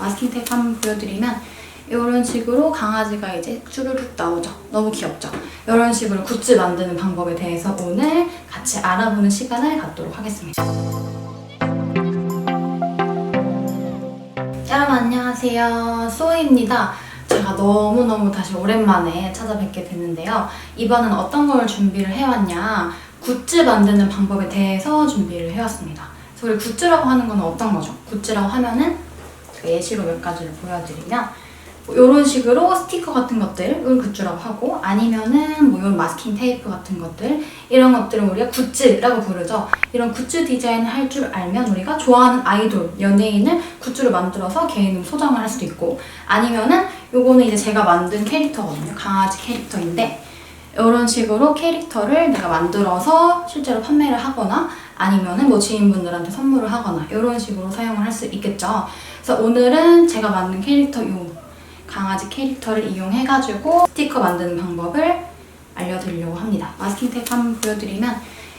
마스킹 테이프 한번 보여드리면 이런 식으로 강아지가 이제 쭈루룩 나오죠. 너무 귀엽죠? 이런 식으로 굿즈 만드는 방법에 대해서 오늘 같이 알아보는 시간을 갖도록 하겠습니다. 여러분 안녕하세요. 소희입니다. 제가 너무너무 다시 오랜만에 찾아뵙게 됐는데요. 이번엔 어떤 걸 준비를 해왔냐, 굿즈 만드는 방법에 대해서 준비를 해왔습니다. 그래서 우리 굿즈라고 하는 건 어떤 거죠? 굿즈라고 하면은 예시로 몇 가지를 보여드리면 이런 식으로 스티커 같은 것들을 굿즈라고 하고, 아니면은 뭐 이런 마스킹 테이프 같은 것들, 이런 것들은 우리가 굿즈라고 부르죠. 이런 굿즈 디자인을 할 줄 알면 우리가 좋아하는 아이돌, 연예인을 굿즈로 만들어서 개인으로 소장을 할 수도 있고, 아니면은 요거는 이제 제가 만든 캐릭터거든요. 강아지 캐릭터인데 이런 식으로 캐릭터를 내가 만들어서 실제로 판매를 하거나 아니면은 뭐 지인분들한테 선물을 하거나 이런 식으로 사용을 할 수 있겠죠. 그래서 오늘은 제가 만든 캐릭터, 요 강아지 캐릭터를 이용해가지고 스티커 만드는 방법을 알려드리려고 합니다. 마스킹 테이프 한번 보여드리면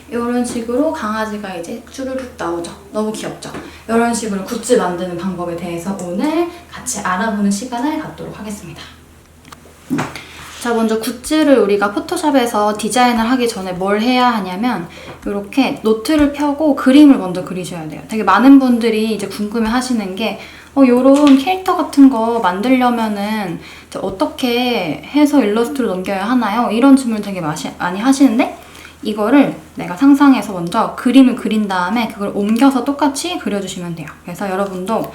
이런 식으로 강아지가 이제 쭈루룩 나오죠. 너무 귀엽죠? 이런 식으로 굿즈 만드는 방법에 대해서 오늘 같이 알아보는 시간을 갖도록 하겠습니다. 자, 먼저 굿즈를 우리가 포토샵에서 디자인을 하기 전에 뭘 해야 하냐면 이렇게 노트를 펴고 그림을 먼저 그리셔야 돼요. 되게 많은 분들이 이제 궁금해 하시는 게 요런 캐릭터 같은 거 만들려면은 어떻게 해서 일러스트로 넘겨야 하나요? 이런 질문을 되게 많이 하시는데, 이거를 내가 상상해서 먼저 그림을 그린 다음에 그걸 옮겨서 똑같이 그려주시면 돼요. 그래서 여러분도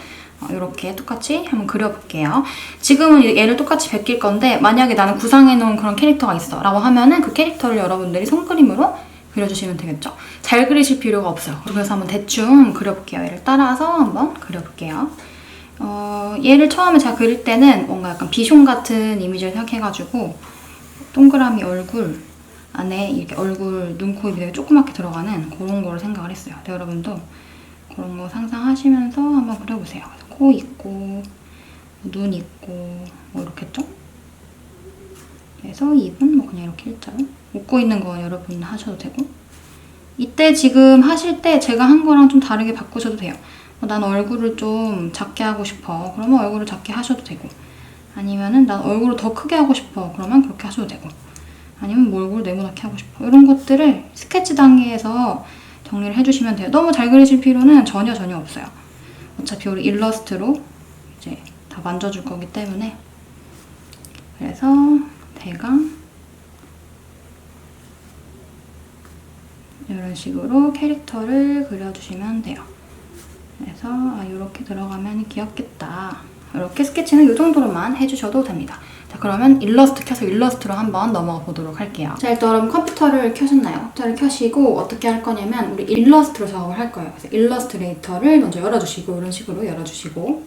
이렇게 똑같이 한번 그려볼게요. 지금은 얘를 똑같이 베낄 건데, 만약에 나는 구상해놓은 그런 캐릭터가 있어 라고 하면은 그 캐릭터를 여러분들이 손그림으로 그려주시면 되겠죠. 잘 그리실 필요가 없어요. 그래서 한번 대충 그려볼게요. 얘를 따라서 한번 그려볼게요. 얘를 처음에 제가 그릴 때는 뭔가 약간 비숑 같은 이미지를 생각해가지고 동그라미 얼굴 안에 이렇게 얼굴, 눈, 코, 입이 되게 조그맣게 들어가는 그런 거를 생각을 했어요. 근데 여러분도 그런 거 상상하시면서 한번 그려보세요. 코 있고, 눈 있고, 뭐 이렇게죠? 그래서 입은 뭐 그냥 이렇게 일자로. 웃고 있는 거 여러분 하셔도 되고. 이때 지금 하실 때 제가 한 거랑 좀 다르게 바꾸셔도 돼요. 난 얼굴을 좀 작게 하고 싶어. 그러면 얼굴을 작게 하셔도 되고. 아니면은 난 얼굴을 더 크게 하고 싶어. 그러면 그렇게 하셔도 되고. 아니면 뭐 얼굴을 네모나게 하고 싶어. 이런 것들을 스케치 단계에서 정리를 해주시면 돼요. 너무 잘 그리실 필요는 전혀 없어요. 어차피 우리 일러스트로 이제 다 만져줄 거기 때문에. 그래서 대강 이런 식으로 캐릭터를 그려주시면 돼요. 그래서 이렇게 들어가면 귀엽겠다. 이렇게 스케치는 이 정도로만 해주셔도 됩니다. 자, 그러면 일러스트 켜서 일러스트로 한번 넘어가 보도록 할게요. 자, 일단 여러분 컴퓨터를 켜셨나요? 컴퓨터를 켜시고 어떻게 할 거냐면 우리 일러스트로 작업을 할 거예요. 그래서 일러스트레이터를 먼저 열어주시고, 이런 식으로 열어주시고,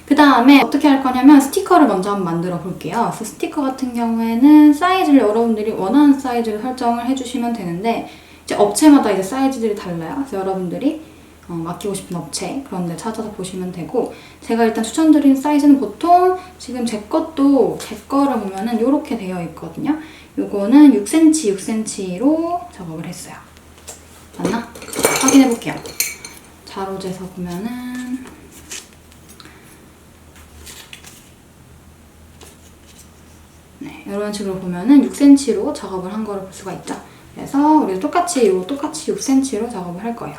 그 다음에 어떻게 할 거냐면 스티커를 먼저 한번 만들어 볼게요. 그래서 스티커 같은 경우에는 사이즈를 여러분들이 원하는 사이즈를 설정을 해주시면 되는데, 이제 업체마다 이제 사이즈들이 달라요. 그래서 여러분들이 맡기고 싶은 업체 그런 데 찾아서 보시면 되고, 제가 일단 추천드리는 사이즈는 보통 지금 제 거를 보면은 이렇게 되어 있거든요. 요거는 6cm 작업을 했어요. 맞나? 확인해 볼게요. 자로 재서 보면은 네, 이런 식으로 보면은 6cm로 작업을 한 거를 볼 수가 있죠. 그래서 우리도 똑같이 6cm로 작업을 할 거예요.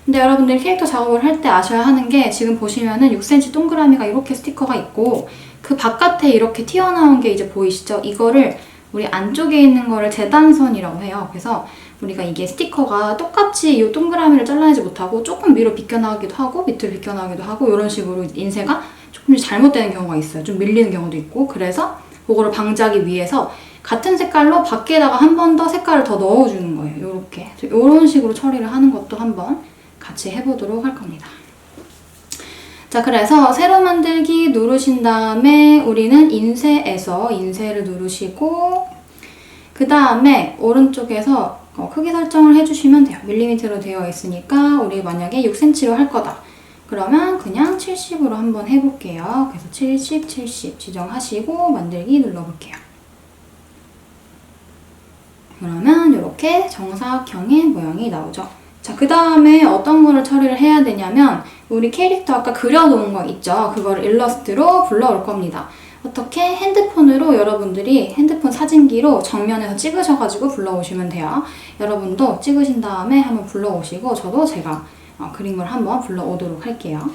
근데 여러분들이 캐릭터 작업을 할 때 아셔야 하는 게, 지금 보시면은 6cm 동그라미가 이렇게 스티커가 있고 그 바깥에 이렇게 튀어나온 게 이제 보이시죠? 이거를 우리 안쪽에 있는 거를 재단선이라고 해요. 그래서 우리가 이게 스티커가 똑같이 이 동그라미를 잘라내지 못하고 조금 위로 비껴나가기도 하고 밑으로 비껴나가기도 하고 이런 식으로 인쇄가 조금씩 잘못되는 경우가 있어요. 좀 밀리는 경우도 있고. 그래서 그거를 방지하기 위해서 같은 색깔로 밖에다가 한 번 더 색깔을 더 넣어주는 거예요. 이렇게. 이런 식으로 처리를 하는 것도 한번 같이 해보도록 할 겁니다. 자, 그래서 새로 만들기 누르신 다음에 우리는 인쇄에서 인쇄를 누르시고, 그 다음에 오른쪽에서 크기 설정을 해주시면 돼요. 밀리미터로 되어 있으니까 우리 만약에 6cm로 할 거다. 그러면 그냥 70으로 한번 해볼게요. 그래서 70, 70 지정하시고 만들기 눌러볼게요. 그러면 이렇게 정사각형의 모양이 나오죠. 자, 그 다음에 어떤 거를 처리를 해야 되냐면 우리 캐릭터 아까 그려놓은 거 있죠? 그걸 일러스트로 불러올 겁니다. 어떻게? 핸드폰으로 여러분들이 핸드폰 사진기로 정면에서 찍으셔가지고 불러오시면 돼요. 여러분도 찍으신 다음에 한번 불러오시고 저도 제가 그린 걸 한번 불러오도록 할게요.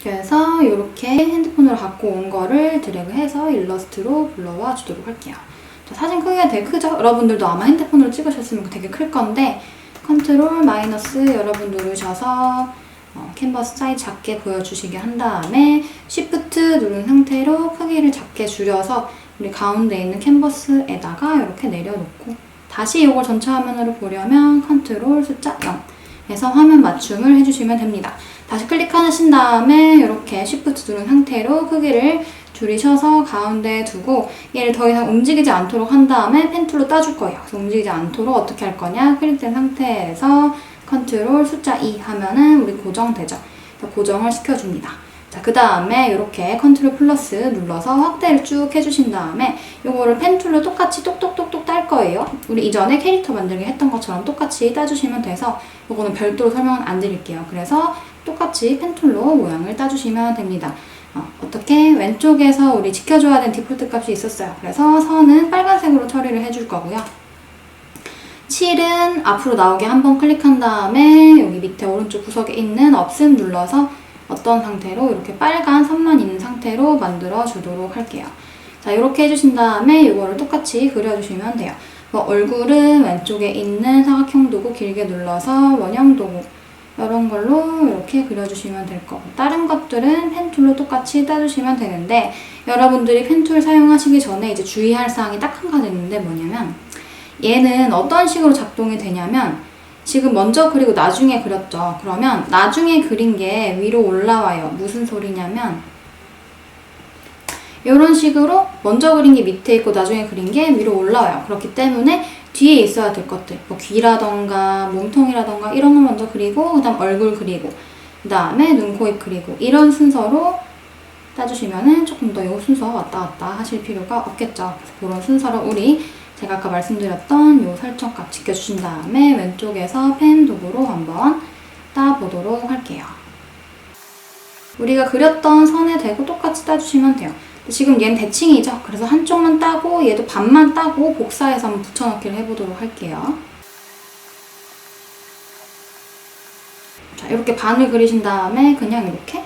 그래서 이렇게 핸드폰으로 갖고 온 거를 드래그해서 일러스트로 불러와 주도록 할게요. 자, 사진 크기가 되게 크죠? 여러분들도 아마 핸드폰으로 찍으셨으면 되게 클 건데 컨트롤 마이너스 여러분 누르셔서 캔버스 사이즈 작게 보여주시게 한 다음에 쉬프트 누른 상태로 크기를 작게 줄여서 우리 가운데 있는 캔버스에다가 이렇게 내려놓고 다시 이걸 전체 화면으로 보려면 컨트롤 숫자 0 해서 화면 맞춤을 해주시면 됩니다. 다시 클릭하신 다음에 이렇게 쉬프트 누른 상태로 크기를 줄이셔서 가운데에 두고 얘를 더 이상 움직이지 않도록 한 다음에 펜 툴로 따줄 거예요. 그래서 움직이지 않도록 어떻게 할 거냐? 클릭된 상태에서 컨트롤 숫자 2 하면은 우리 고정되죠. 고정을 시켜줍니다. 자, 그 다음에 이렇게 컨트롤 플러스 눌러서 확대를 쭉 해주신 다음에 요거를 펜 툴로 똑같이 똑똑똑똑 딸 거예요. 우리 이전에 캐릭터 만들기 했던 것처럼 똑같이 따주시면 돼서 요거는 별도로 설명은 안 드릴게요. 그래서 똑같이 펜 툴로 모양을 따주시면 됩니다. 어떻게? 왼쪽에서 우리 지켜줘야 되는 디폴트 값이 있었어요. 그래서 선은 빨간색으로 처리를 해줄 거고요. 7은 앞으로 나오게 한번 클릭한 다음에 여기 밑에 오른쪽 구석에 있는 없음 눌러서 어떤 상태로 이렇게 빨간 선만 있는 상태로 만들어 주도록 할게요. 자, 이렇게 해주신 다음에 이거를 똑같이 그려주시면 돼요. 얼굴은 왼쪽에 있는 사각형 도구 길게 눌러서 원형 도구 이런 걸로 이렇게 그려주시면 될 거고 다른 것들은 펜툴로 똑같이 따주시면 되는데 여러분들이 펜툴 사용하시기 전에 이제 주의할 사항이 딱 한 가지 있는데 뭐냐면 얘는 어떤 식으로 작동이 되냐면 지금 먼저 그리고 나중에 그렸죠. 그러면 나중에 그린 게 위로 올라와요. 무슨 소리냐면 이런 식으로 먼저 그린 게 밑에 있고 나중에 그린 게 위로 올라와요. 그렇기 때문에 뒤에 있어야 될 것들 뭐 귀라던가 몸통이라던가 이런 거 먼저 그리고 그 다음 얼굴 그리고 그 다음에 눈, 코, 입 그리고 이런 순서로 따주시면은 조금 더 이 순서 왔다 갔다 하실 필요가 없겠죠. 그래서 그런 순서로 우리 제가 아까 말씀드렸던 이 설정값 지켜주신 다음에 왼쪽에서 펜 도구로 한번 따보도록 할게요. 우리가 그렸던 선에 대고 똑같이 따주시면 돼요. 지금 얘는 대칭이죠. 그래서 한쪽만 따고 얘도 반만 따고 복사해서 한번 붙여넣기를 해보도록 할게요. 자, 이렇게 반을 그리신 다음에 그냥 이렇게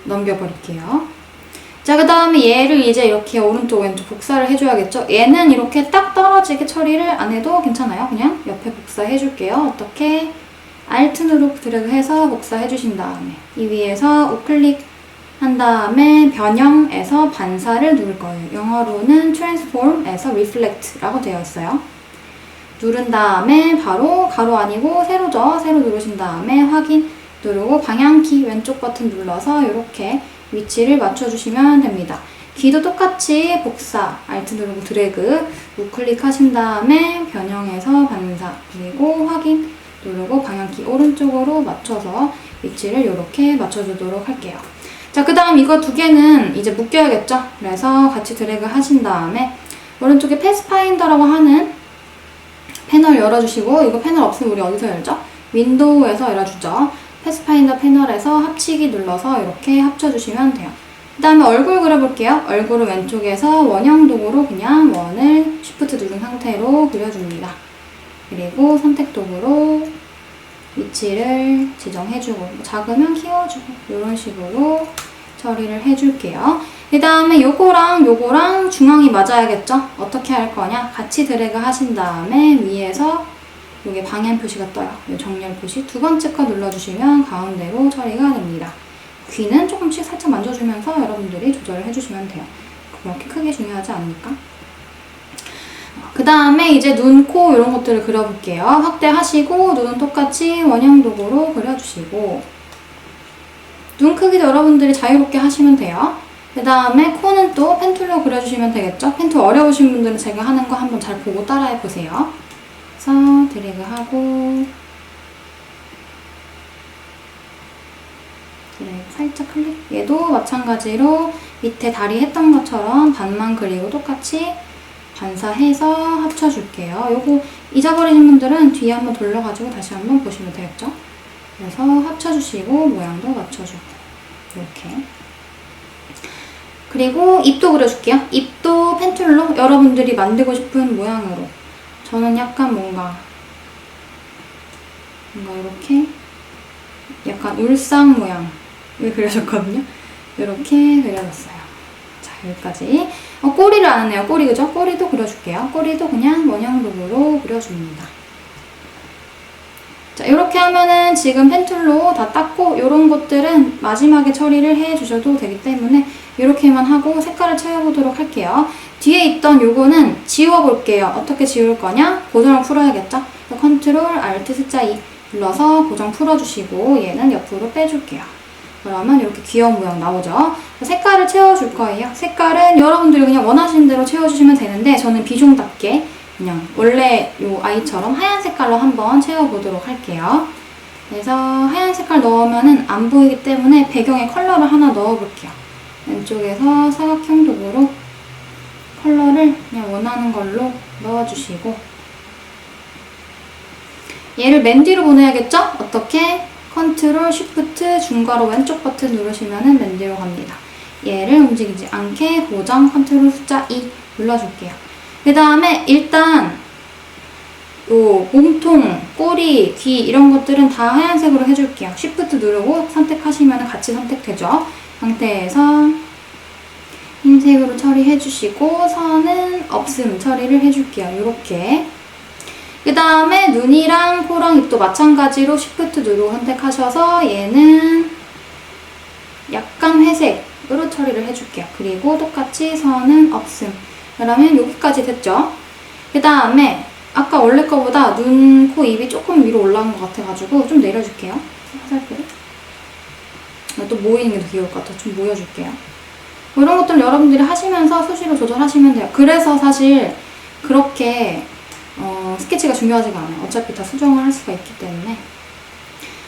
넘겨버릴게요. 자, 그 다음에 얘를 이제 이렇게 오른쪽 왼쪽 복사를 해줘야겠죠. 얘는 이렇게 딱 떨어지게 처리를 안 해도 괜찮아요. 그냥 옆에 복사해줄게요. 어떻게? Alt 누르 드래그해서 복사해주신 다음에 이 위에서 우클릭 한 다음에 변형에서 반사를 누를 거예요. 영어로는 transform에서 reflect라고 되어 있어요. 누른 다음에 바로 가로 아니고 세로죠. 세로 누르신 다음에 확인 누르고 방향키 왼쪽 버튼 눌러서 이렇게 위치를 맞춰주시면 됩니다. 귀도 똑같이 복사, Alt 누르고 드래그, 우클릭 하신 다음에 변형해서 반사, 그리고 확인 누르고 방향키 오른쪽으로 맞춰서 위치를 이렇게 맞춰주도록 할게요. 자, 그 다음 이거 두 개는 이제 묶여야겠죠? 그래서 같이 드래그 하신 다음에 오른쪽에 패스파인더라고 하는 패널 열어주시고 이거 패널 없으면 우리 어디서 열죠? 윈도우에서 열어주죠. 패스파인더 패널에서 합치기 눌러서 이렇게 합쳐주시면 돼요. 그 다음에 얼굴 그려볼게요. 얼굴은 왼쪽에서 원형 도구로 그냥 원을 쉬프트 누른 상태로 그려줍니다. 그리고 선택 도구로 위치를 지정해주고 작으면 키워주고 이런 식으로 처리를 해줄게요. 그 다음에 요거랑 중앙이 맞아야겠죠? 어떻게 할 거냐? 같이 드래그 하신 다음에 위에서 요게 방향 표시가 떠요. 요 정렬 표시 두 번째 거 눌러주시면 가운데로 처리가 됩니다. 귀는 조금씩 살짝 만져주면서 여러분들이 조절을 해주시면 돼요. 그렇게 크게 중요하지 않으니까. 그 다음에 이제 눈, 코 이런 것들을 그려볼게요. 확대하시고 눈은 똑같이 원형 도구로 그려주시고 눈 크기도 여러분들이 자유롭게 하시면 돼요. 그 다음에 코는 또 펜툴로 그려주시면 되겠죠? 펜툴 어려우신 분들은 제가 하는 거 한번 잘 보고 따라해보세요. 그래서 드래그하고 드래그 살짝 클릭. 얘도 마찬가지로 밑에 다리 했던 것처럼 반만 그리고 똑같이 반사해서 합쳐줄게요. 요거 잊어버리신 분들은 뒤에 한번 돌려가지고 다시 한번 보시면 되겠죠? 그래서 합쳐주시고 모양도 맞춰주고 이렇게. 그리고 입도 그려줄게요. 입도 펜툴로 여러분들이 만들고 싶은 모양으로. 저는 약간 뭔가 이렇게 약간 울상 모양을 그려줬거든요. 이렇게 그려줬어요. 자, 여기까지. 꼬리를 안 했네요. 꼬리, 그죠? 꼬리도 그려줄게요. 꼬리도 그냥 원형도구로 그려줍니다. 자, 이렇게 하면은 지금 펜툴로 다 닦고 이런 것들은 마지막에 처리를 해주셔도 되기 때문에 이렇게만 하고 색깔을 채워보도록 할게요. 뒤에 있던 요거는 지워볼게요. 어떻게 지울 거냐? 고정을 풀어야겠죠? 컨트롤, 알트, 숫자 2 눌러서 고정 풀어주시고 얘는 옆으로 빼줄게요. 그러면 이렇게 귀여운 모양 나오죠? 색깔을 채워줄 거예요. 색깔은 여러분들이 그냥 원하시는 대로 채워주시면 되는데 저는 비숑답게 그냥 원래 요 아이처럼 하얀 색깔로 한번 채워보도록 할게요. 그래서 하얀 색깔 넣으면 안 보이기 때문에 배경에 컬러를 하나 넣어볼게요. 왼쪽에서 사각형 도구로 컬러를 그냥 원하는 걸로 넣어주시고 얘를 맨 뒤로 보내야겠죠? 어떻게? 컨트롤, 쉬프트, 중괄호 왼쪽 버튼 누르시면 맨 뒤로 갑니다. 얘를 움직이지 않게 고정, 컨트롤 숫자 2 눌러줄게요. 그 다음에 일단 요 몸통, 꼬리, 귀 이런 것들은 다 하얀색으로 해줄게요. 쉬프트 누르고 선택하시면 같이 선택되죠. 상태에서 흰색으로 처리해주시고 선은 없음 처리를 해줄게요. 이렇게. 그 다음에 눈이랑 코랑 입도 마찬가지로 쉬프트 누르고 선택하셔서 얘는 약간 회색으로 처리를 해줄게요. 그리고 똑같이 선은 없음. 그러면 여기까지 됐죠? 그 다음에 아까 원래 거보다 눈, 코, 입이 조금 위로 올라온 것 같아가지고 좀 내려줄게요. 화살표를. 또 모이는 게 더 귀여울 것 같아요. 좀 모여줄게요. 이런 것들은 여러분들이 하시면서 수시로 조절하시면 돼요. 그래서 사실 그렇게 스케치가 중요하지가 않아요. 어차피 다 수정을 할 수가 있기 때문에.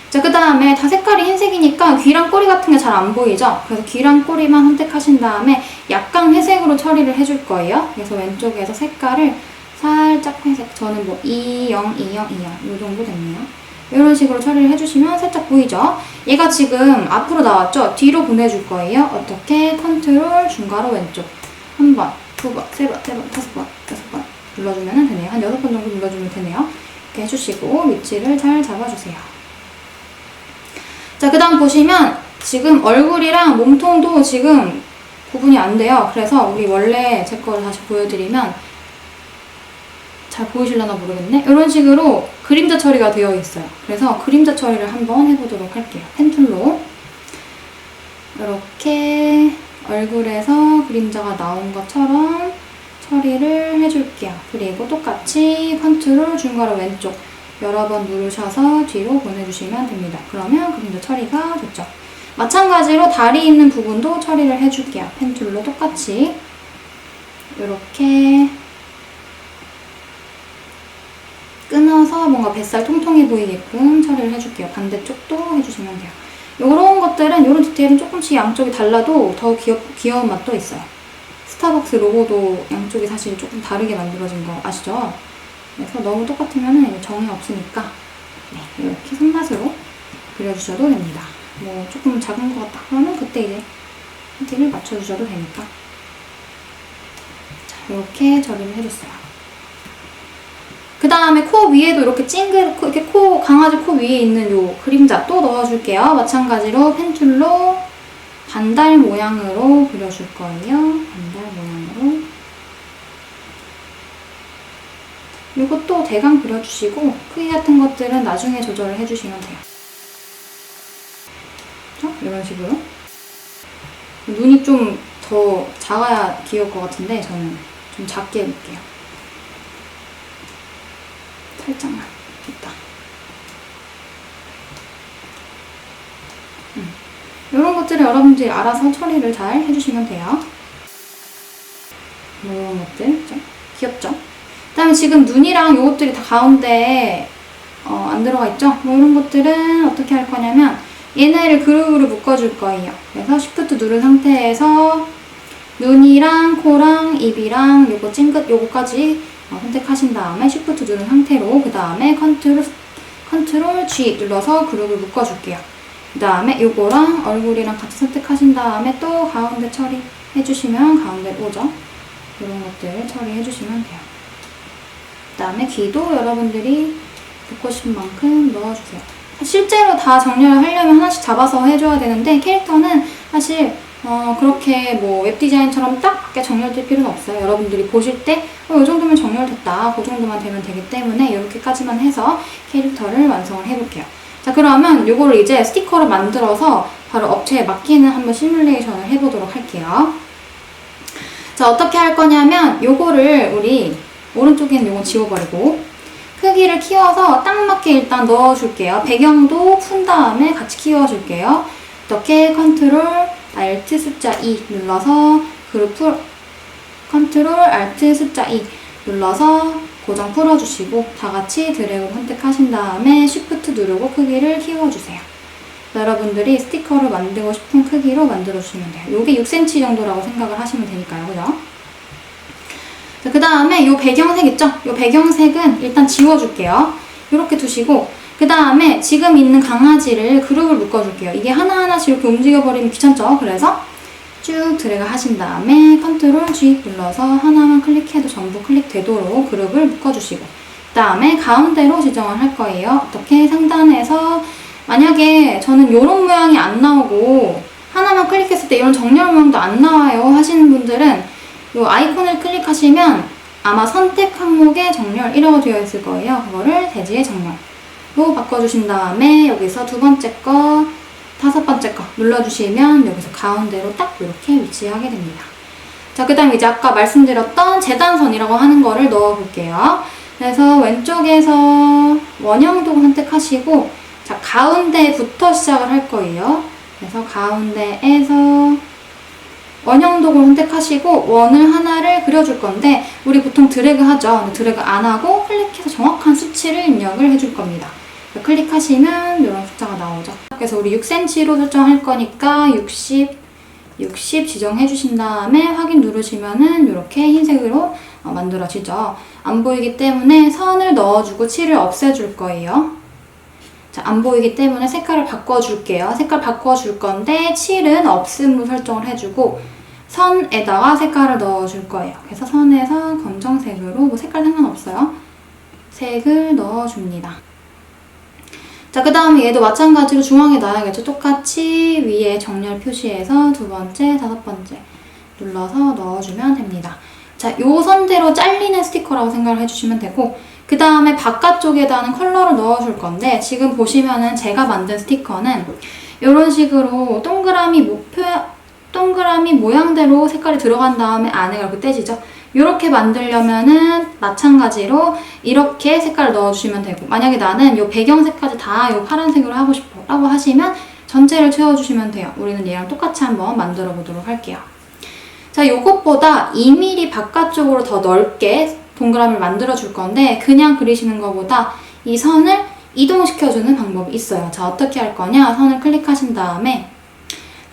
자, 그 다음에 다 색깔이 흰색이니까 귀랑 꼬리 같은 게 잘 안 보이죠? 그래서 귀랑 꼬리만 선택하신 다음에 약간 회색으로 처리를 해줄 거예요. 그래서 왼쪽에서 색깔을 살짝 회색, 저는 뭐 20, 20, 20, 이 정도 됐네요. 이런 식으로 처리를 해주시면 살짝 보이죠? 얘가 지금 앞으로 나왔죠? 뒤로 보내줄 거예요. 어떻게? 컨트롤, 중괄호 왼쪽. 한 번, 두 번, 세 번, 다섯 번, 여섯 번 눌러주면 되네요. 한 6번 정도 눌러주면 되네요. 이렇게 해주시고 위치를 잘 잡아주세요. 자, 그 다음 보시면 지금 얼굴이랑 몸통도 지금 구분이 안 돼요. 그래서 우리 원래 제 거를 다시 보여드리면 잘 보이실려나 모르겠네. 이런 식으로 그림자 처리가 되어 있어요. 그래서 그림자 처리를 한번 해보도록 할게요. 펜툴로 이렇게 얼굴에서 그림자가 나온 것처럼 처리를 해줄게요. 그리고 똑같이 컨트롤 중괄호 왼쪽 여러 번 누르셔서 뒤로 보내주시면 됩니다. 그러면 그림자 처리가 됐죠. 마찬가지로 다리 있는 부분도 처리를 해줄게요. 펜툴로 똑같이 이렇게 끊어서 뭔가 뱃살 통통해 보이게끔 처리를 해줄게요. 반대쪽도 해주시면 돼요. 이런 것들은, 이런 디테일은 조금씩 양쪽이 달라도 더 귀여운 맛도 있어요. 스타벅스 로고도 양쪽이 사실 조금 다르게 만들어진 거 아시죠? 그래서 너무 똑같으면 정이 없으니까 네, 이렇게 손맛으로 그려주셔도 됩니다. 뭐 조금 작은 것 같다 그러면 그때 이제 힌트를 맞춰주셔도 되니까. 자, 이렇게 처리를 해줬어요. 그 다음에 코 위에도 이렇게 이렇게 강아지 코 위에 있는 요 그림자 또 넣어줄게요. 마찬가지로 펜툴로 반달 모양으로 그려줄 거예요. 반달 모양으로. 이것도 대강 그려주시고 크기 같은 것들은 나중에 조절을 해주시면 돼요. 이런 식으로. 눈이 좀 더 작아야 귀여울 것 같은데 저는 좀 작게 해볼게요. 살짝만. 됐다. 이런 것들은 여러분들이 알아서 처리를 잘 해주시면 돼요. 이런 것들 좀 귀엽죠? 그 다음에 지금 눈이랑 요것들이 다 가운데에 안 들어가 있죠? 뭐 이런 것들은 어떻게 할 거냐면 얘네를 그룹으로 묶어줄 거예요. 그래서 Shift 누른 상태에서 눈이랑 코랑 입이랑 요거 찡긋 요거까지 선택하신 다음에 Shift 누른 상태로 그 다음에 컨트롤 G 눌러서 그룹을 묶어줄게요. 그 다음에 요거랑 얼굴이랑 같이 선택하신 다음에 또 가운데 처리해주시면 가운데 오죠. 이런 것들 처리해주시면 돼요. 그 다음에 귀도 여러분들이 넣고 싶은 만큼 넣어주세요. 실제로 다 정렬을 하려면 하나씩 잡아서 해줘야 되는데 캐릭터는 사실 그렇게 뭐 웹디자인처럼 딱 맞게 정렬될 필요는 없어요. 여러분들이 보실 때 이 정도면 정렬됐다, 그 정도만 되면 되기 때문에 이렇게까지만 해서 캐릭터를 완성을 해볼게요. 자, 그러면 요거를 이제 스티커를 만들어서 바로 업체에 맡기는 한번 시뮬레이션을 해보도록 할게요. 자, 어떻게 할 거냐면 요거를 우리 오른쪽에 있는 요거 지워버리고 크기를 키워서 딱 맞게 일단 넣어줄게요. 배경도 푼 다음에 같이 키워줄게요. 이렇게 컨트롤 Alt 숫자 2 눌러서 컨트롤 Alt 숫자 2 눌러서 고정 풀어주시고 다 같이 드래그 선택하신 다음에 Shift 누르고 크기를 키워주세요. 여러분들이 스티커를 만들고 싶은 크기로 만들어주시면 돼요. 요게 6cm 정도라고 생각을 하시면 되니까요. 그죠? 자, 그 다음에 요 배경색 있죠? 요 배경색은 일단 지워줄게요. 이렇게 두시고 그 다음에 지금 있는 강아지를 그룹을 묶어줄게요. 이게 하나하나씩 이렇게 움직여버리면 귀찮죠? 그래서 쭉 드래그 하신 다음에 컨트롤 G 눌러서 하나만 클릭해도 전부 클릭되도록 그룹을 묶어주시고 그 다음에 가운데로 지정을 할 거예요. 어떻게 상단에서 만약에 저는 이런 모양이 안 나오고 하나만 클릭했을 때 이런 정렬 모양도 안 나와요 하시는 분들은 이 아이콘을 클릭하시면 아마 선택 항목에 정렬 이라고 되어 있을 거예요. 그거를 대지의 정렬로 바꿔주신 다음에 여기서 두 번째 거, 다섯 번째 거 눌러주시면 여기서 가운데로 딱 이렇게 위치하게 됩니다. 자, 그 다음 이제 아까 말씀드렸던 재단선이라고 하는 거를 넣어볼게요. 그래서 왼쪽에서 원형도 선택하시고 자, 가운데부터 시작을 할 거예요. 그래서 가운데에서 원형도구 선택하시고 원을 하나를 그려줄 건데 우리 보통 드래그 하죠. 근데 드래그 안 하고 클릭해서 정확한 수치를 입력을 해줄 겁니다. 클릭하시면 이런 숫자가 나오죠. 그래서 우리 6cm로 설정할 거니까 60 지정해 주신 다음에 확인 누르시면은 이렇게 흰색으로 만들어지죠. 안 보이기 때문에 선을 넣어주고 칠을 없애줄 거예요. 자, 안 보이기 때문에 색깔을 바꿔줄게요. 색깔 바꿔줄 건데 칠은 없음으로 설정을 해주고 선에다가 색깔을 넣어줄 거예요. 그래서 선에서 검정색으로 뭐 색깔 상관없어요. 색을 넣어줍니다. 자, 그 다음에 얘도 마찬가지로 중앙에 놔야겠죠. 똑같이 위에 정렬 표시해서 두 번째, 다섯 번째 눌러서 넣어주면 됩니다. 자, 요 선대로 잘리는 스티커라고 생각을 해주시면 되고 그 다음에 바깥쪽에다는 컬러를 넣어줄 건데 지금 보시면은 제가 만든 스티커는 이런 식으로 동그라미 모양대로 색깔이 들어간 다음에 안에가 이렇게 떼지죠. 이렇게 만들려면은 마찬가지로 이렇게 색깔을 넣어주시면 되고 만약에 나는 이 배경색까지 다 이 파란색으로 하고 싶어 라고 하시면 전체를 채워주시면 돼요. 우리는 얘랑 똑같이 한번 만들어 보도록 할게요. 자, 요것보다 2mm 바깥쪽으로 더 넓게 동그라미를 만들어 줄 건데 그냥 그리시는 것보다 이 선을 이동시켜주는 방법이 있어요. 자, 어떻게 할 거냐? 선을 클릭하신 다음에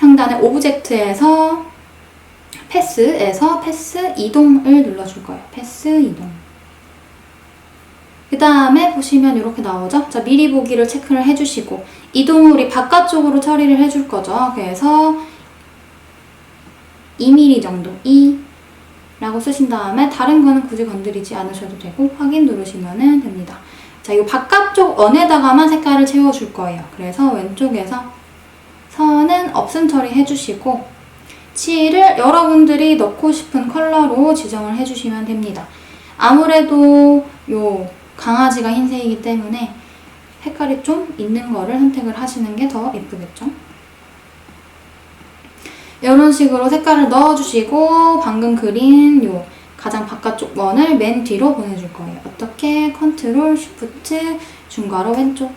상단에 오브젝트에서 패스 이동을 눌러줄 거예요. 패스 이동. 그 다음에 보시면 이렇게 나오죠? 자, 미리 보기를 체크를 해주시고 이동을 우리 바깥쪽으로 처리를 해줄 거죠. 그래서 2mm 정도, 2라고 쓰신 다음에 다른 거는 굳이 건드리지 않으셔도 되고 확인 누르시면 됩니다. 자, 이 바깥쪽 원에다가만 색깔을 채워줄 거예요. 그래서 왼쪽에서 선은 없음 처리 해주시고 칠을 여러분들이 넣고 싶은 컬러로 지정을 해주시면 됩니다. 아무래도 요 강아지가 흰색이기 때문에 색깔이 좀 있는 거를 선택을 하시는 게 더 예쁘겠죠? 이런 식으로 색깔을 넣어주시고 방금 그린 요 가장 바깥쪽 원을 맨 뒤로 보내줄 거예요. 어떻게? 컨트롤, 쉬프트, 중괄호 왼쪽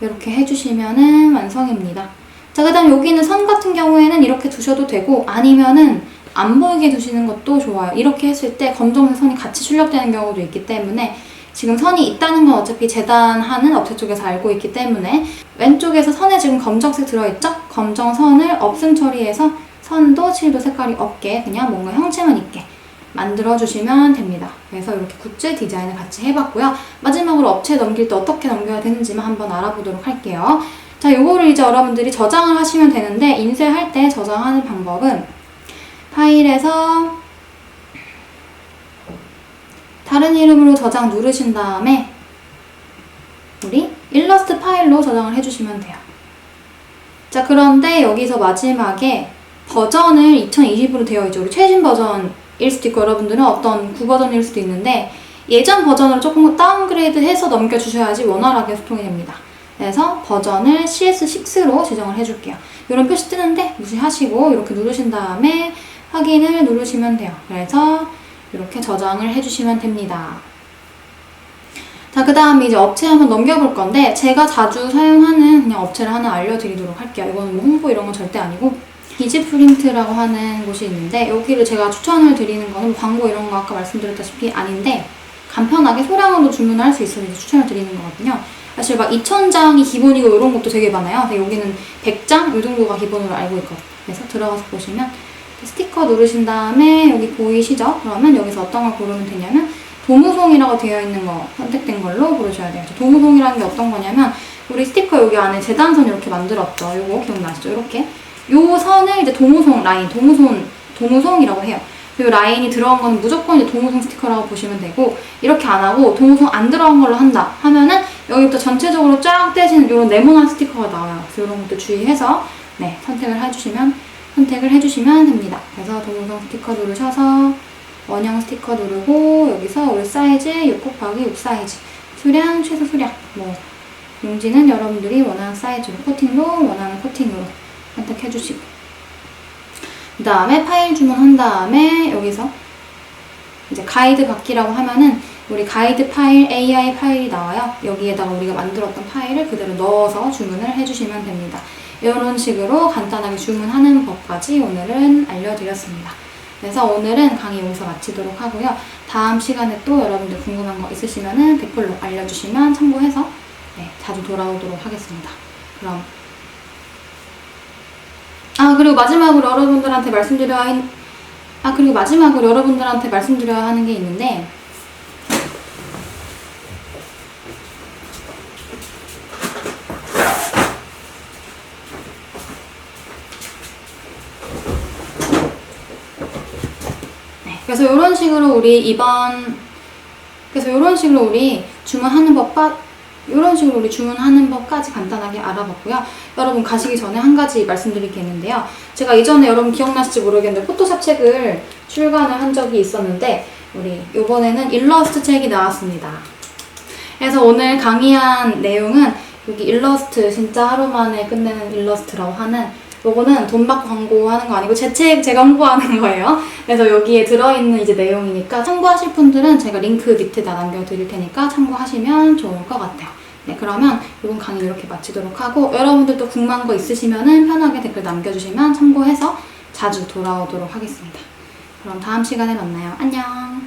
이렇게 해주시면은 완성입니다. 자, 그 다음 여기는 선 같은 경우에는 이렇게 두셔도 되고 아니면은 안 보이게 두시는 것도 좋아요. 이렇게 했을 때 검정색 선이 같이 출력되는 경우도 있기 때문에 지금 선이 있다는 건 어차피 재단하는 업체 쪽에서 알고 있기 때문에 왼쪽에서 선에 지금 검정색 들어있죠? 검정 선을 없음 처리해서 선도 칠도 색깔이 없게 그냥 뭔가 형체만 있게 만들어주시면 됩니다. 그래서 이렇게 굿즈 디자인을 같이 해봤고요. 마지막으로 업체에 넘길 때 어떻게 넘겨야 되는지만 한번 알아보도록 할게요. 자, 요거를 이제 여러분들이 저장을 하시면 되는데 인쇄할 때 저장하는 방법은 파일에서 다른 이름으로 저장 누르신 다음에 우리 일러스트 파일로 저장을 해주시면 돼요. 자, 그런데 여기서 마지막에 버전을 2020으로 되어 있죠. 우리 최신 버전일 수도 있고 여러분들은 어떤 구버전일 수도 있는데 예전 버전으로 조금 다운그레이드 해서 넘겨주셔야지 원활하게 소통이 됩니다. 그래서 버전을 CS6로 지정을 해줄게요. 이런 표시 뜨는데 무시하시고 이렇게 누르신 다음에 확인을 누르시면 돼요. 그래서 이렇게 저장을 해주시면 됩니다. 자, 그 다음에 이제 업체 한번 넘겨볼 건데 제가 자주 사용하는 그냥 업체를 하나 알려드리도록 할게요. 이거는 뭐 홍보 이런 건 절대 아니고 비즈프린트라고 하는 곳이 있는데 여기를 제가 추천을 드리는 거는 광고 이런 거 아까 말씀드렸다시피 아닌데 간편하게 소량으로 주문을 할 수 있어서 이제 추천을 드리는 거거든요. 사실 막 2000장이 기본이고 이런 것도 되게 많아요. 근데 여기는 100장 이 정도가 기본으로 알고 있거든요. 그래서 들어가서 보시면 스티커 누르신 다음에 여기 보이시죠? 그러면 여기서 어떤 걸 고르면 되냐면 도무송이라고 되어 있는 거 선택된 걸로 고르셔야 돼요. 도무송이라는 게 어떤 거냐면 우리 스티커 여기 안에 재단선 이렇게 만들었죠. 요거 기억나시죠? 이렇게 요 선을 이제 도무송 라인, 도무송이라고 해요. 이 라인이 들어간 거는 무조건 이제 도무송 스티커라고 보시면 되고 이렇게 안 하고 도무송 안 들어간 걸로 한다 하면은 여기부터 전체적으로 쫙 떼지는 이런 네모난 스티커가 나와요. 그래서 이런 것도 주의해서 네, 선택을 해주시면 됩니다. 그래서 도무송 스티커 누르셔서 원형 스티커 누르고 여기서 우리 사이즈 6 곱하기 6 사이즈 수량 최소 수량 뭐 용지는 여러분들이 원하는 사이즈로 코팅도 원하는 코팅으로 선택해주시고 그 다음에 파일 주문한 다음에 여기서 이제 가이드 받기라고 하면은 우리 가이드 파일, AI 파일이 나와요. 여기에다가 우리가 만들었던 파일을 그대로 넣어서 주문을 해주시면 됩니다. 이런 식으로 간단하게 주문하는 법까지 오늘은 알려드렸습니다. 그래서 오늘은 강의 여기서 마치도록 하고요. 다음 시간에 또 여러분들 궁금한 거 있으시면은 댓글로 알려주시면 참고해서 네, 자주 돌아오도록 하겠습니다. 그럼 그리고 마지막으로 여러분들한테 말씀드려야 하는 게 있는데 그래서 이런 식으로 우리 주문하는 법까지 간단하게 알아봤고요. 여러분 가시기 전에 한 가지 말씀드릴 게 있는데요. 제가 이전에 여러분 기억나실지 모르겠는데 포토샵 책을 출간을 한 적이 있었는데 우리 이번에는 일러스트 책이 나왔습니다. 그래서 오늘 강의한 내용은 여기 일러스트 진짜 하루 만에 끝내는 일러스트라고 하는 요거는 돈 받고 광고하는 거 아니고 제 책 제가 홍보하는 거예요. 그래서 여기에 들어있는 이제 내용이니까 참고하실 분들은 제가 링크 밑에다 남겨드릴 테니까 참고하시면 좋을 것 같아요. 네, 그러면 이번 강의 이렇게 마치도록 하고 여러분들도 궁금한 거 있으시면은 편하게 댓글 남겨주시면 참고해서 자주 돌아오도록 하겠습니다. 그럼 다음 시간에 만나요. 안녕.